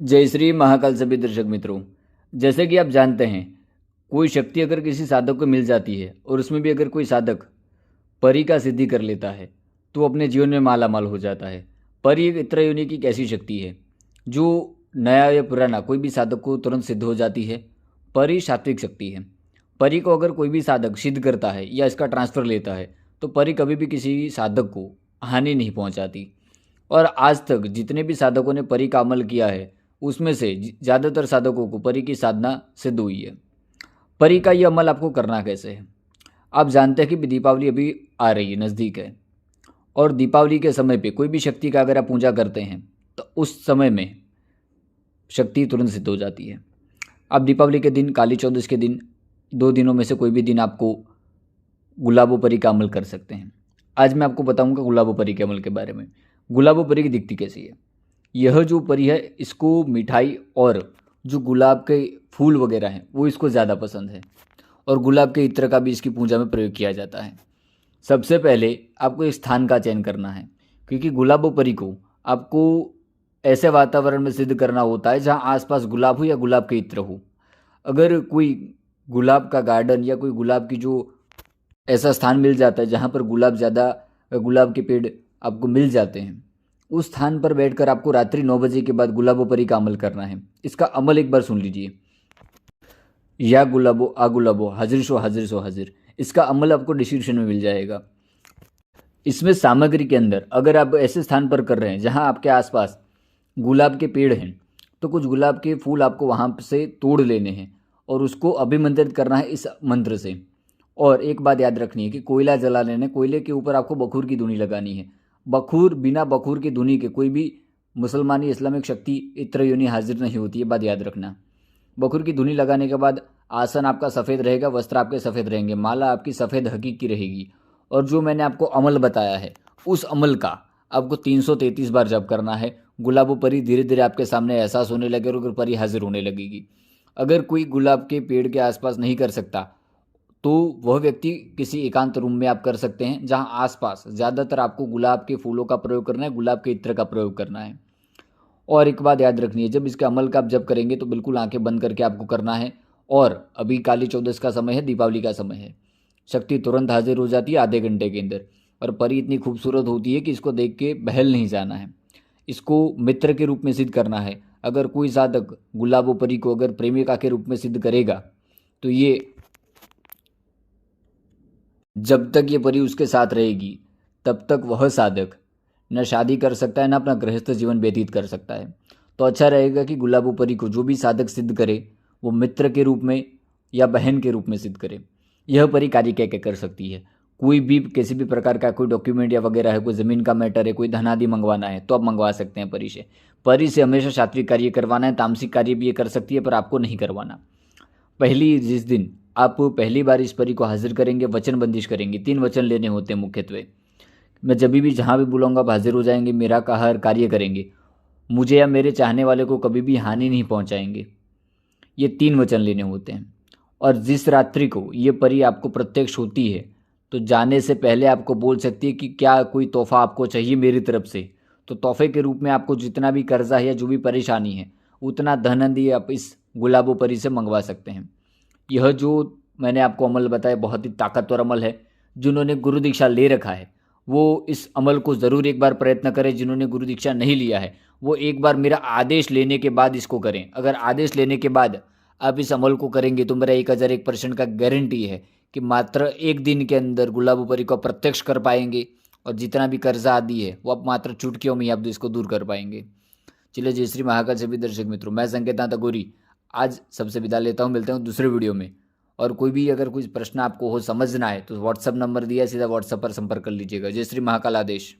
जय श्री महाकाल सभी दर्शक मित्रों। जैसे कि आप जानते हैं, कोई शक्ति अगर किसी साधक को मिल जाती है और उसमें भी अगर कोई साधक परी का सिद्धि कर लेता है तो वो अपने जीवन में माला माल हो जाता है। परी एक इतना यूनिक एक ऐसी शक्ति है जो नया या पुराना कोई भी साधक को तुरंत सिद्ध हो जाती है। परी सात्विक शक्ति है। परी को अगर कोई भी साधक सिद्ध करता है या इसका ट्रांसफ़र लेता है तो परी कभी भी किसी साधक को हानि नहीं पहुंचाती। और आज तक जितने भी साधकों ने परी का अमल किया है उसमें से ज़्यादातर साधकों को परी की साधना सिद्ध हुई है। परी का ये अमल आपको करना कैसे है? आप जानते हैं कि दीपावली अभी आ रही है, नज़दीक है। और दीपावली के समय पे कोई भी शक्ति का अगर आप पूजा करते हैं तो उस समय में शक्ति तुरंत सिद्ध हो जाती है। आप दीपावली के दिन, काली चौदस के दिन, 2 दिनों में से कोई भी दिन आपको गुलाबो परी का अमल कर सकते हैं। आज मैं आपको बताऊंगा गुलाबो परी के अमल के बारे में। गुलाबो परी की दिखती कैसी है? यह जो परी है इसको मिठाई और जो गुलाब के फूल वगैरह हैं वो इसको ज़्यादा पसंद है और गुलाब के इत्र का भी इसकी पूजा में प्रयोग किया जाता है। सबसे पहले आपको एक स्थान का चयन करना है, क्योंकि गुलाबो परी को आपको ऐसे वातावरण में सिद्ध करना होता है जहाँ आसपास गुलाब हो या गुलाब के इत्र हो। अगर कोई गुलाब का गार्डन या कोई गुलाब की जो ऐसा स्थान मिल जाता है जहाँ पर गुलाब ज़्यादा, गुलाब के पेड़ आपको मिल जाते हैं, उस स्थान पर बैठकर आपको रात्रि 9 बजे के बाद गुलाबो परी का अमल करना है। इसका अमल एक बार सुन लीजिए। या गुलाबो आ गुलाबो हाजिर सो हाजिर। इसका अमल आपको डिस्क्रिप्शन में मिल जाएगा। इसमें सामग्री के अंदर अगर आप ऐसे स्थान पर कर रहे हैं जहाँ आपके आसपास गुलाब के पेड़ हैं तो कुछ गुलाब के फूल आपको वहाँ से तोड़ लेने हैं और उसको अभिमंत्रित करना है इस मंत्र से। और एक बात याद रखनी है कि कोयला जला लेना, कोयले के ऊपर आपको बखूर की धुनी लगानी है। बखूर, बिना बखूर की धुनी के कोई भी मुसलमानी इस्लामिक शक्ति इत्र योनि हाजिर नहीं होती है, बात याद रखना। बखूर की धुनी लगाने के बाद आसन आपका सफ़ेद रहेगा, वस्त्र आपके सफ़ेद रहेंगे, माला आपकी सफ़ेद हकीकी रहेगी। और जो मैंने आपको अमल बताया है उस अमल का आपको 333 बार जप करना है। गुलाबो परी धीरे धीरे आपके सामने एहसास होने लगे और परी हाजिर होने लगेगी। अगर कोई गुलाब के पेड़ के आसपास नहीं कर सकता तो वह व्यक्ति किसी एकांत रूम में आप कर सकते हैं जहां आसपास ज़्यादातर आपको गुलाब के फूलों का प्रयोग करना है, गुलाब के इत्र का प्रयोग करना है। और एक बात याद रखनी है, जब इसके अमल का आप जब करेंगे तो बिल्कुल आंखें बंद करके आपको करना है। और अभी काली चौदस का समय है, दीपावली का समय है। शक्ति तुरंत हाजिर हो जाती है आधे घंटे के अंदर। और परी इतनी खूबसूरत होती है कि इसको देख के बहल नहीं जाना है, इसको मित्र के रूप में सिद्ध करना है। अगर कोई साधक गुलाबो परी को अगर प्रेमिका के रूप में सिद्ध करेगा तो ये, जब तक ये परी उसके साथ रहेगी तब तक वह साधक न शादी कर सकता है न अपना गृहस्थ जीवन व्यतीत कर सकता है। तो अच्छा रहेगा कि गुलाबो परी को जो भी साधक सिद्ध करे वो मित्र के रूप में या बहन के रूप में सिद्ध करे। यह परी कार्य क्या क्या कर सकती है? कोई भी किसी भी प्रकार का कोई डॉक्यूमेंट या वगैरह है, कोई ज़मीन का मैटर है, कोई धन आदि मंगवाना है तो आप मंगवा सकते हैं परी से। परी से हमेशा सात्विक कार्य करवाना है, तामसिक कार्य भी ये कर सकती है पर आपको नहीं करवाना। जिस दिन आप पहली बार इस परी को हाजिर करेंगे, वचन बंदिश करेंगे। 3 वचन लेने होते हैं मुख्यत्वे। मैं जब भी जहाँ भी बुलाऊंगा आप हाजिर हो जाएंगे, मेरा का हर कार्य करेंगे, मुझे या मेरे चाहने वाले को कभी भी हानि नहीं पहुँचाएंगे। ये 3 वचन लेने होते हैं। और जिस रात्रि को ये परी आपको प्रत्यक्ष होती है तो जाने से पहले आपको बोल सकती है कि क्या कोई तोहफा आपको चाहिए मेरी तरफ से। तो तोहफे के रूप में आपको जितना भी कर्जा है या जो भी परेशानी है उतना धन आदि आप इस गुलाबो परी से मंगवा सकते हैं। यह जो मैंने आपको अमल बताया बहुत ही ताकतवर अमल है। जिन्होंने गुरु दीक्षा ले रखा है वो इस अमल को ज़रूर एक बार प्रयत्न करें। जिन्होंने गुरु दीक्षा नहीं लिया है वो एक बार मेरा आदेश लेने के बाद इसको करें। अगर आदेश लेने के बाद आप इस अमल को करेंगे तो मेरा 1001% का गारंटी है कि मात्र 1 दिन के अंदर गुलाबो परी को प्रत्यक्ष कर पाएंगे और जितना भी कर्जा आदि है वो आप मात्र चुटकियों में ही आप इसको दूर कर पाएंगे। चलिए, जय श्री महाकाल सभी दर्शक मित्रों, मैं संकेत गोरी आज सबसे विदा लेता हूँ। मिलते हैं दूसरे वीडियो में। और कोई भी अगर कुछ प्रश्न आपको हो समझना है तो व्हाट्सअप नंबर दिया है, सीधा व्हाट्सअप पर संपर्क कर लीजिएगा। जय श्री महाकाल आदेश।